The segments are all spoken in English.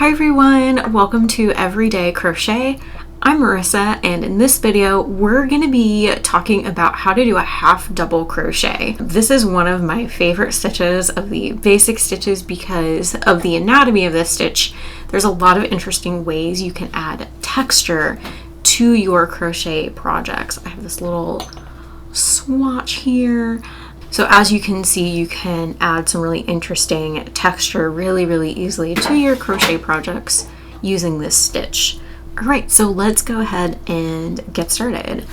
Hi everyone, welcome to Everyday Crochet. I'm Marissa, and in this video we're going to be talking about how to do a half double crochet. This is one of my favorite stitches of the basic stitches because of the anatomy of this stitch. There's a lot of interesting ways you can add texture to your crochet projects. I have this little swatch here. So as you can see, you can add some really interesting texture really easily to your crochet projects using this stitch. All right, so let's go ahead and get started.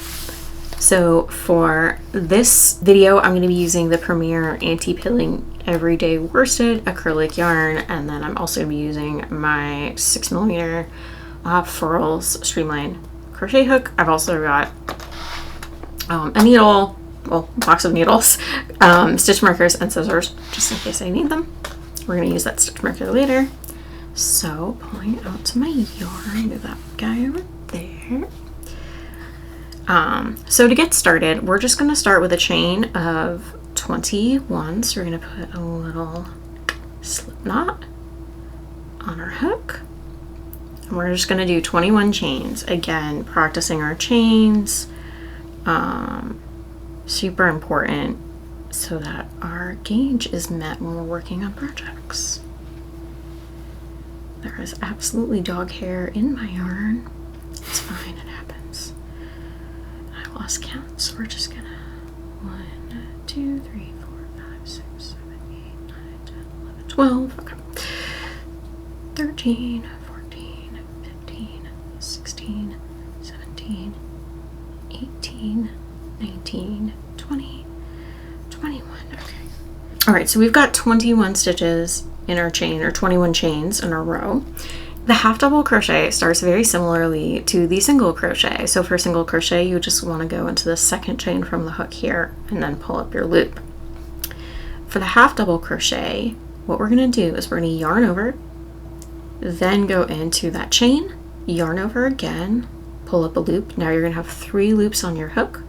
So for this video, I'm going to be using the Premier Anti-Pilling Everyday Worsted acrylic yarn, and then I'm also going to be using my 6mm Furls Streamline crochet hook. I've also got a needle, well, box of needles, stitch markers, and scissors, just in case I need them. We're going to use that stitch marker later. So, pulling out to my yarn, move that guy over there. So to get started, we're just going to start with a chain of 21. So we're going to put a little slip knot on our hook. And we're just going to do 21 chains. Again, practicing our chains. Super important so that our gauge is met when we're working on projects. There is absolutely dog hair in my yarn. It's fine, it happens. I lost count, so we're just gonna 1, 2, 3, 4, 5, 6, 7, 8, 9, 10, 11, 12. Okay. 13, 14, 15, 16, 17, 18, 19, 20, 21. Okay. All right, so we've got 21 stitches in our chain, or 21 chains in a row. The half double crochet starts very similarly to the single crochet. So for single crochet, you just want to go into the second chain from the hook here and then pull up your loop. For the half double crochet, what we're going to do is we're going to yarn over, then go into that chain, yarn over again, pull up a loop. Now you're going to have 3 loops on your hook.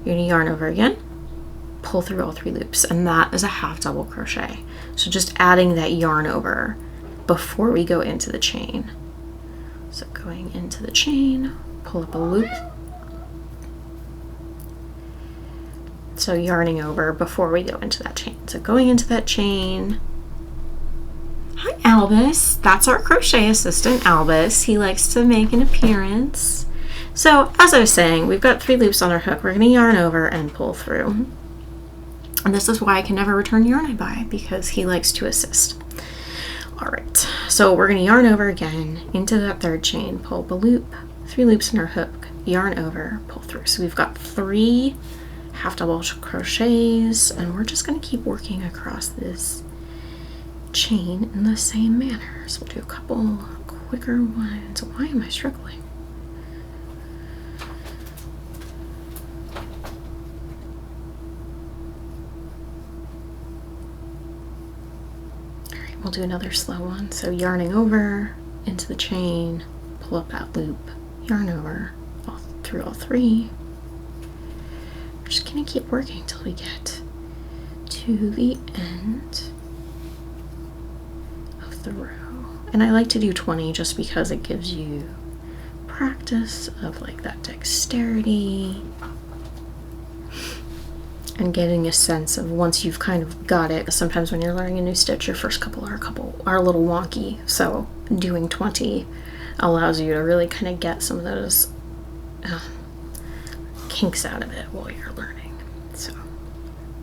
You're going to yarn over again, pull through all 3 loops, and that is a half double crochet. So just adding that yarn over before we go into the chain. So going into the chain, pull up a loop. So yarning over before we go into that chain. So going into that chain. Hi Albus, that's our crochet assistant Albus. He likes to make an appearance. So as I was saying, we've got 3 loops on our hook. We're going to yarn over and pull through. And this is why I can never return yarn I buy, because he likes to assist. All right, so we're going to yarn over again into that 3rd chain, pull up a loop, 3 loops in our hook, yarn over, pull through. So we've got 3 half double crochets, and we're just going to keep working across this chain in the same manner. So we'll do a couple quicker ones. Why am I struggling? We'll do another slow one. So yarning over into the chain, pull up that loop, yarn over through all 3. We're just going to keep working till we get to the end of the row. And I like to do 20 just because it gives you practice of like that dexterity and getting a sense of once you've kind of got it. Sometimes when you're learning a new stitch, your first couple are a little wonky. So doing 20 allows you to really kind of get some of those kinks out of it while you're learning. So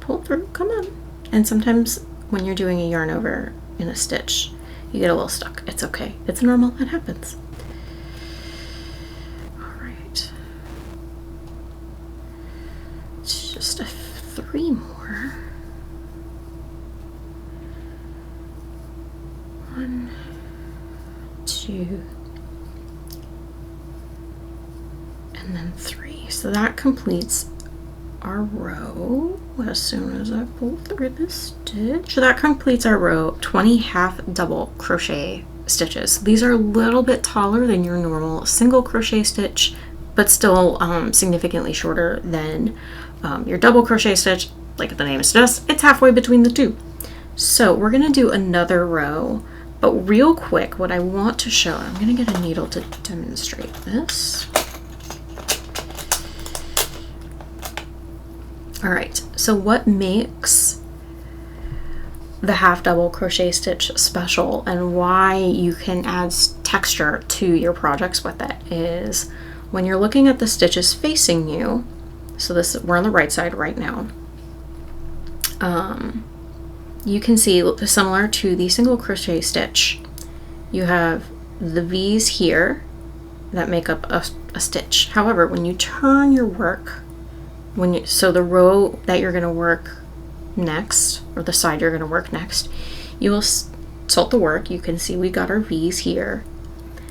pull through, come on. And sometimes when you're doing a yarn over in a stitch, you get a little stuck. It's okay. It's normal. It happens. All right. It's just 3 more. 1, 2, and then 3. So that completes our row as soon as I pull through this stitch. So that completes our row, 20 half double crochet stitches. These are a little bit taller than your normal single crochet stitch, but still significantly shorter than your double crochet stitch. Like the name suggests, it's halfway between the two. So we're going to do another row, But real quick, what I want to show, I'm going to get a needle to demonstrate this. All right, so what makes the half double crochet stitch special and why you can add texture to your projects with it is when you're looking at the stitches facing you, so this, we're on the right side right now, you can see, similar to the single crochet stitch, you have the V's here that make up a stitch. However, when you turn your work, so the row that you're going to work next, or the side you're going to work next, you will tilt the work. You can see we got our V's here,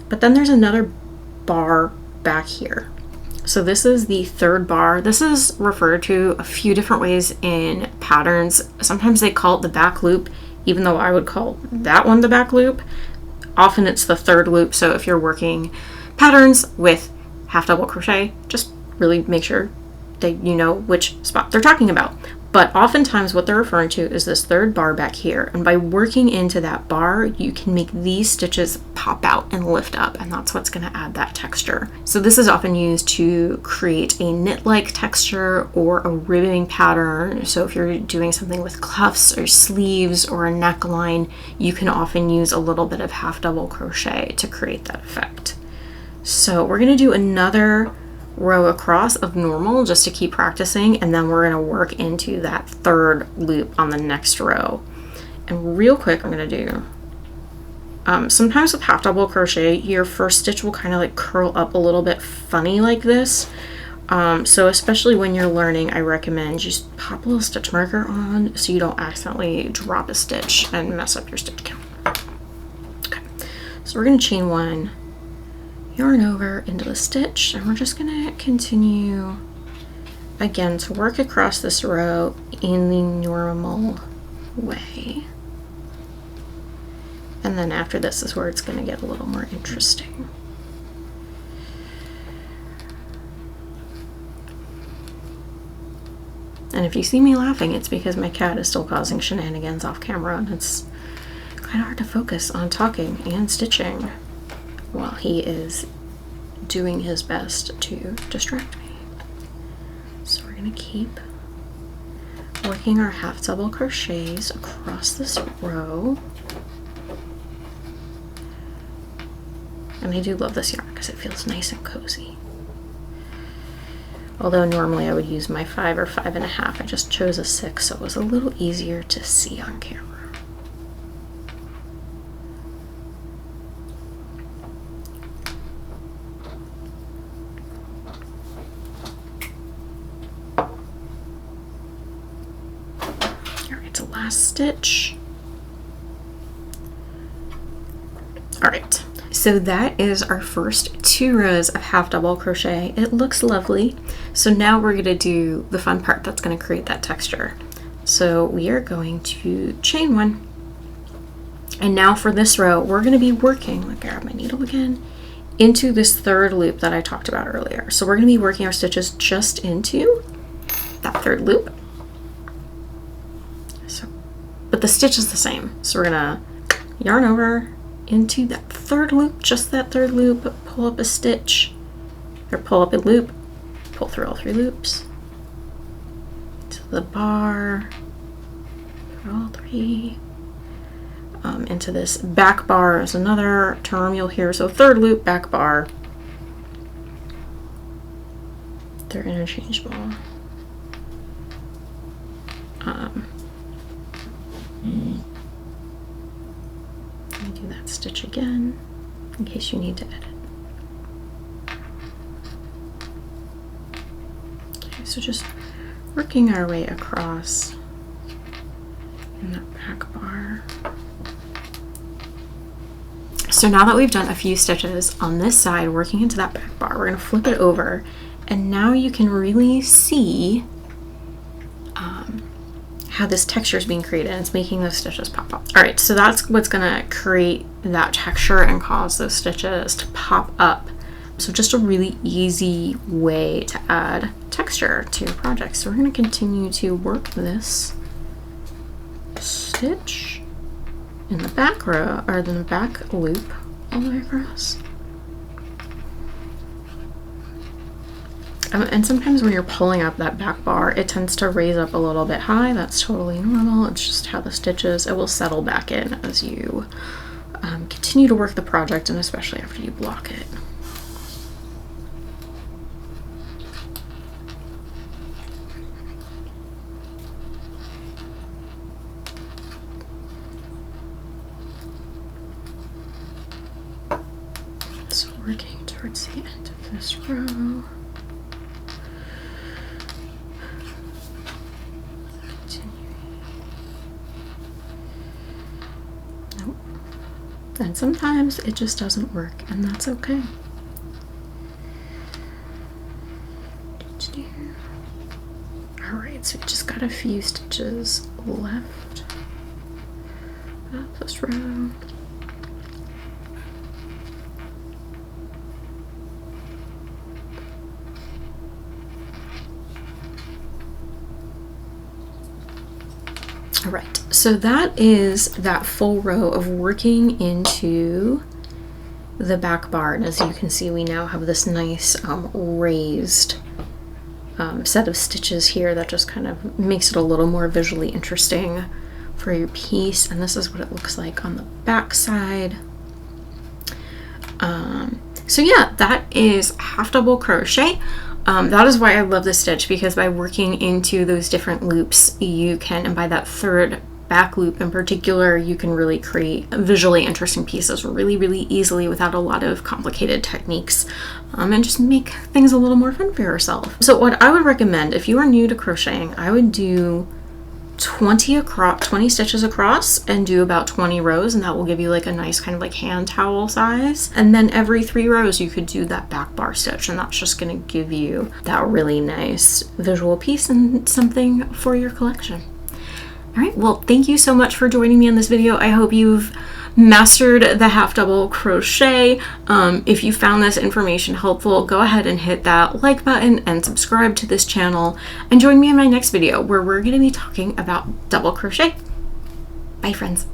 but then there's another bar back here. So this is the third bar. This is referred to a few different ways in patterns. Sometimes they call it the back loop, even though I would call that one the back loop. Often it's the third loop. So if you're working patterns with half double crochet, just really make sure that you know which spot they're talking about. But oftentimes what they're referring to is this third bar back here. And by working into that bar, you can make these stitches pop out and lift up, and that's what's going to add that texture. So this is often used to create a knit-like texture or a ribbing pattern. So if you're doing something with cuffs or sleeves or a neckline, you can often use a little bit of half double crochet to create that effect. So we're going to do another row across of normal just to keep practicing, and then we're going to work into that third loop on the next row. And real quick, I'm going to do sometimes with half double crochet your first stitch will kind of like curl up a little bit funny like this, so especially when you're learning, I recommend just pop a little stitch marker on so you don't accidentally drop a stitch and mess up your stitch count. Okay, so we're going to chain one, yarn over into the stitch, and we're just going to continue again to work across this row in the normal way. And then after this is where it's going to get a little more interesting. And if you see me laughing, it's because my cat is still causing shenanigans off camera, and it's kind of hard to focus on talking and stitching while he is doing his best to distract me. So we're going to keep working our half double crochets across this row. And I do love this yarn because it feels nice and cozy. Although normally I would use my 5 or 5.5, I just chose a 6 so it was a little easier to see on camera. Last stitch. All right, so that is our first 2 rows of half double crochet. It looks lovely. So now we're going to do the fun part that's going to create that texture. So we are going to chain 1, and now for this row we're going to be working, let me grab my needle again, into this third loop that I talked about earlier. So we're going to be working our stitches just into that third loop. But the stitch is the same. So we're gonna yarn over into that third loop, just that third loop, pull up a stitch, or pull up a loop, pull through all 3 loops, to the bar, for all 3, into this back bar is another term you'll hear. So third loop, back bar, they're interchangeable. Let me do that stitch again in case you need to edit. Okay, so just working our way across in that back bar. So now that we've done a few stitches on this side working into that back bar, we're going to flip it over, and now you can really see how this texture is being created, and it's making those stitches pop up. All right, so that's what's gonna create that texture and cause those stitches to pop up. So just a really easy way to add texture to your project. So we're gonna continue to work this stitch in the back row, or in the back loop all the way across. And sometimes when you're pulling up that back bar, it tends to raise up a little bit high. That's totally normal. It's just how the stitches, it will settle back in as you continue to work the project, and especially after you block it. So working towards the end of this row. And sometimes it just doesn't work, and that's okay. Alright, so we just got a few stitches left of this row. All right, so that is that full row of working into the back bar, and as you can see, we now have this nice raised set of stitches here that just kind of makes it a little more visually interesting for your piece. And this is what it looks like on the back side. So yeah, that is half double crochet. That is why I love this stitch, because by working into those different loops, you can, and by that third back loop in particular, you can really create visually interesting pieces really, really easily without a lot of complicated techniques, and just make things a little more fun for yourself. So what I would recommend, if you are new to crocheting, I would do 20 stitches across and do about 20 rows, and that will give you like a nice kind of like hand towel size. And then every 3 rows you could do that back bar stitch, and that's just going to give you that really nice visual piece and something for your collection. All right, well, thank you so much for joining me in this video. I hope you've mastered the half double crochet. If you found this information helpful, go ahead and hit that like button and subscribe to this channel, and join me in my next video where we're going to be talking about double crochet. Bye friends.